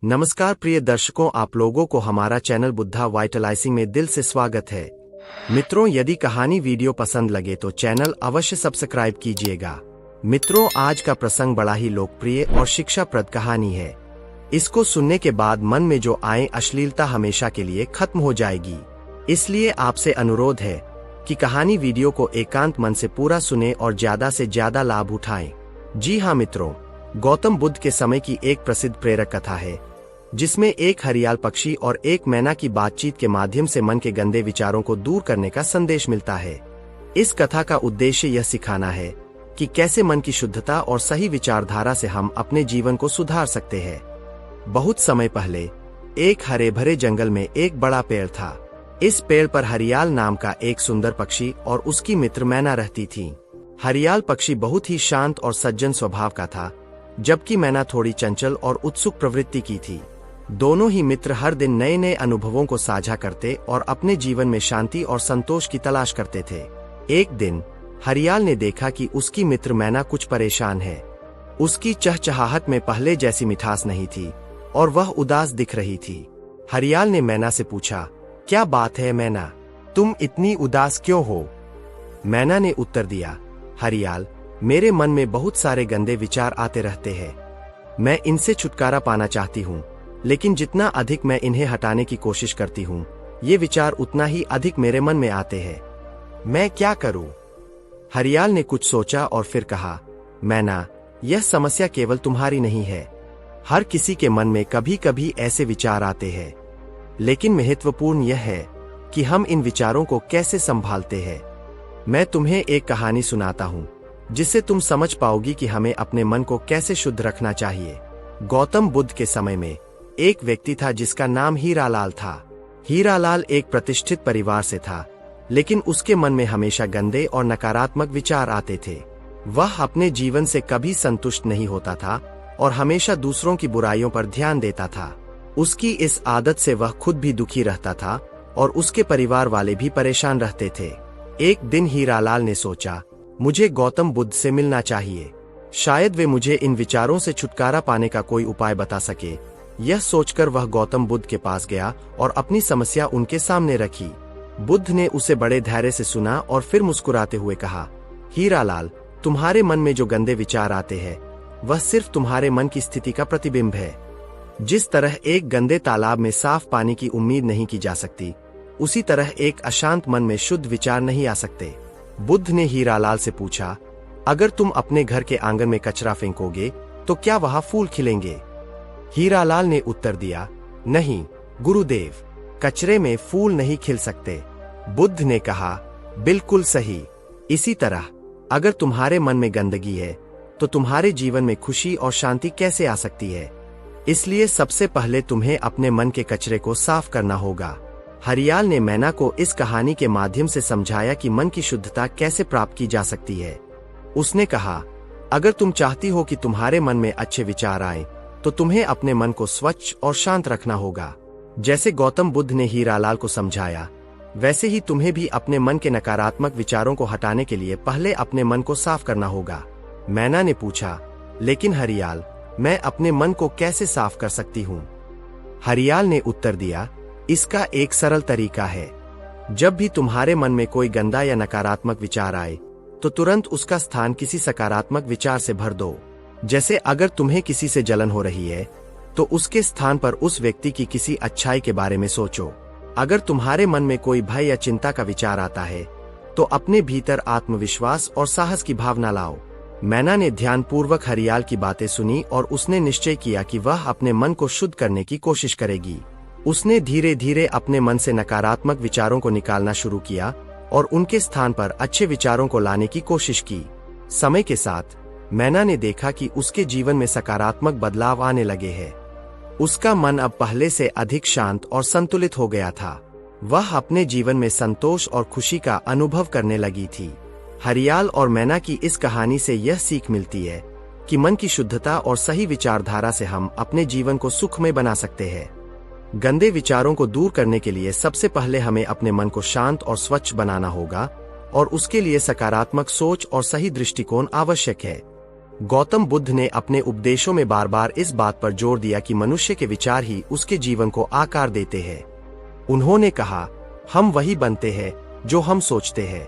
नमस्कार प्रिय दर्शकों, आप लोगों को हमारा चैनल बुद्धा वाइटलाइजिंग में दिल से स्वागत है। मित्रों, यदि कहानी वीडियो पसंद लगे तो चैनल अवश्य सब्सक्राइब कीजिएगा। मित्रों, आज का प्रसंग बड़ा ही लोकप्रिय और शिक्षाप्रद कहानी है। इसको सुनने के बाद मन में जो आए अश्लीलता हमेशा के लिए खत्म हो जाएगी। इसलिए आपसे अनुरोध है कि कहानी वीडियो को एकांत मन से पूरा सुने और ज्यादा से ज्यादा लाभ उठाएं। जी हाँ मित्रों, गौतम बुद्ध के समय की एक प्रसिद्ध प्रेरक कथा है जिसमें एक हरियाल पक्षी और एक मैना की बातचीत के माध्यम से मन के गंदे विचारों को दूर करने का संदेश मिलता है। इस कथा का उद्देश्य यह सिखाना है कि कैसे मन की शुद्धता और सही विचारधारा से हम अपने जीवन को सुधार सकते हैं। बहुत समय पहले एक हरे भरे जंगल में एक बड़ा पेड़ था। इस पेड़ पर हरियाल नाम का एक सुंदर पक्षी और उसकी मित्र मैना रहती थी। हरियाल पक्षी बहुत ही शांत और सज्जन स्वभाव का था, जबकि मैना थोड़ी चंचल और उत्सुक प्रवृत्ति की थी। दोनों ही मित्र हर दिन नए नए अनुभवों को साझा करते और अपने जीवन में शांति और संतोष की तलाश करते थे। एक दिन हरियाल ने देखा कि उसकी मित्र मैना कुछ परेशान है। उसकी चहचहाहट में पहले जैसी मिठास नहीं थी और वह उदास दिख रही थी। हरियाल ने मैना से पूछा, क्या बात है मैना, तुम इतनी उदास क्यों हो? मैना ने उत्तर दिया, हरियाल, मेरे मन में बहुत सारे गंदे विचार आते रहते हैं। मैं इनसे छुटकारा पाना चाहती हूँ, लेकिन जितना अधिक मैं इन्हें हटाने की कोशिश करती हूँ, ये विचार उतना ही अधिक मेरे मन में आते हैं। मैं क्या करूँ? हरियाल ने कुछ सोचा और फिर कहा, मैना, यह समस्या केवल तुम्हारी नहीं है। हर किसी के मन में कभी कभी ऐसे विचार आते हैं, लेकिन महत्वपूर्ण यह है कि हम इन विचारों को कैसे संभालते हैं। मैं तुम्हें एक कहानी सुनाता हूँ जिससे तुम समझ पाओगी कि हमें अपने मन को कैसे शुद्ध रखना चाहिए। गौतम बुद्ध के समय में एक व्यक्ति था जिसका नाम हीरालाल था। हीरालाल एक प्रतिष्ठित परिवार से था, लेकिन उसके मन में हमेशा गंदे और नकारात्मक विचार आते थे। वह अपने जीवन से कभी संतुष्ट नहीं होता था और हमेशा दूसरों की बुराइयों पर ध्यान देता था। उसकी इस आदत से वह खुद भी दुखी रहता था और उसके परिवार वाले भी परेशान रहते थे। एक दिन हीरालाल ने सोचा, मुझे गौतम बुद्ध से मिलना चाहिए। शायद वे मुझे इन विचारों से छुटकारा पाने का कोई उपाय बता सके। यह सोचकर वह गौतम बुद्ध के पास गया और अपनी समस्या उनके सामने रखी। बुद्ध ने उसे बड़े धैर्य से सुना और फिर मुस्कुराते हुए कहा, हीरालाल, तुम्हारे मन में जो गंदे विचार आते हैं वह सिर्फ तुम्हारे मन की स्थिति का प्रतिबिंब है। जिस तरह एक गंदे तालाब में साफ पानी की उम्मीद नहीं की जा सकती, उसी तरह एक अशांत मन में शुद्ध विचार नहीं आ सकते। बुद्ध ने हीरालाल से पूछा, अगर तुम अपने घर के आंगन में कचरा फेंकोगे तो क्या वहां फूल खिलेंगे? हीरालाल ने उत्तर दिया, नहीं गुरुदेव, कचरे में फूल नहीं खिल सकते। बुद्ध ने कहा, बिल्कुल सही। इसी तरह अगर तुम्हारे मन में गंदगी है तो तुम्हारे जीवन में खुशी और शांति कैसे आ सकती है? इसलिए सबसे पहले तुम्हें अपने मन के कचरे को साफ करना होगा। हरियाल ने मैना को इस कहानी के माध्यम से समझाया कि मन की शुद्धता कैसे प्राप्त की जा सकती है। उसने कहा, अगर तुम चाहती हो कि तुम्हारे मन में अच्छे विचार आए तो तुम्हें अपने मन को स्वच्छ और शांत रखना होगा। जैसे गौतम बुद्ध ने हीरालाल को समझाया, वैसे ही तुम्हें भी अपने मन के नकारात्मक विचारों को हटाने के लिए पहले अपने मन को साफ करना होगा। मैना ने पूछा, लेकिन हरियाल, मैं अपने मन को कैसे साफ कर सकती हूँ? हरियाल ने उत्तर दिया, इसका एक सरल तरीका है। जब भी तुम्हारे मन में कोई गंदा या नकारात्मक विचार आए तो तुरंत उसका स्थान किसी सकारात्मक विचार से भर दो। जैसे अगर तुम्हें किसी से जलन हो रही है तो उसके स्थान पर उस व्यक्ति की किसी अच्छाई के बारे में सोचो। अगर तुम्हारे मन में कोई भय या चिंता का विचार आता है तो अपने भीतर आत्मविश्वास और साहस की भावना लाओ। मैना ने ध्यानपूर्वक हरियाल की बातें सुनी और उसने निश्चय किया कि वह अपने मन को शुद्ध करने की कोशिश करेगी। उसने धीरे धीरे अपने मन से नकारात्मक विचारों को निकालना शुरू किया और उनके स्थान पर अच्छे विचारों को लाने की कोशिश की। समय के साथ मैना ने देखा कि उसके जीवन में सकारात्मक बदलाव आने लगे हैं। उसका मन अब पहले से अधिक शांत और संतुलित हो गया था। वह अपने जीवन में संतोष और खुशी का अनुभव करने लगी थी। हरियाल और मैना की इस कहानी से यह सीख मिलती है कि मन की शुद्धता और सही विचारधारा से हम अपने जीवन को सुखमय बना सकते हैं। गंदे विचारों को दूर करने के लिए सबसे पहले हमें अपने मन को शांत और स्वच्छ बनाना होगा और उसके लिए सकारात्मक सोच और सही दृष्टिकोण आवश्यक है। गौतम बुद्ध ने अपने उपदेशों में बार बार इस बात पर जोर दिया कि मनुष्य के विचार ही उसके जीवन को आकार देते हैं। उन्होंने कहा, हम वही बनते हैं जो हम सोचते हैं।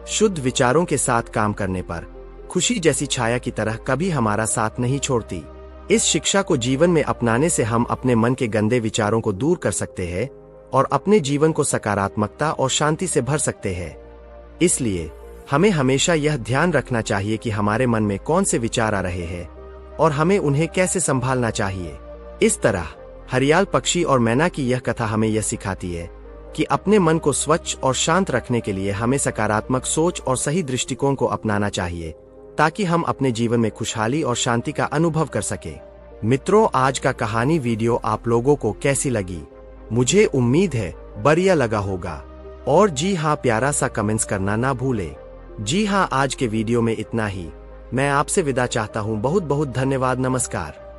शुद्ध विचारों के साथ काम करने पर खुशी जैसी छाया की तरह कभी हमारा साथ नहीं छोड़ती। इस शिक्षा को जीवन में अपनाने से हम अपने मन के गंदे विचारों को दूर कर सकते हैं और अपने जीवन को सकारात्मकता और शांति से भर सकते हैं। इसलिए हमें हमेशा यह ध्यान रखना चाहिए कि हमारे मन में कौन से विचार आ रहे हैं और हमें उन्हें कैसे संभालना चाहिए। इस तरह हरियाल पक्षी और मैना की यह कथा हमें यह सिखाती है कि अपने मन को स्वच्छ और शांत रखने के लिए हमें सकारात्मक सोच और सही दृष्टिकोण को अपनाना चाहिए, ताकि हम अपने जीवन में खुशहाली और शांति का अनुभव कर सके। मित्रों, आज का कहानी वीडियो आप लोगों को कैसी लगी? मुझे उम्मीद है बढ़िया लगा होगा। और जी हाँ, प्यारा सा कमेंट्स करना ना भूले। जी हाँ, आज के वीडियो में इतना ही। मैं आपसे विदा चाहता हूँ। बहुत बहुत धन्यवाद। नमस्कार।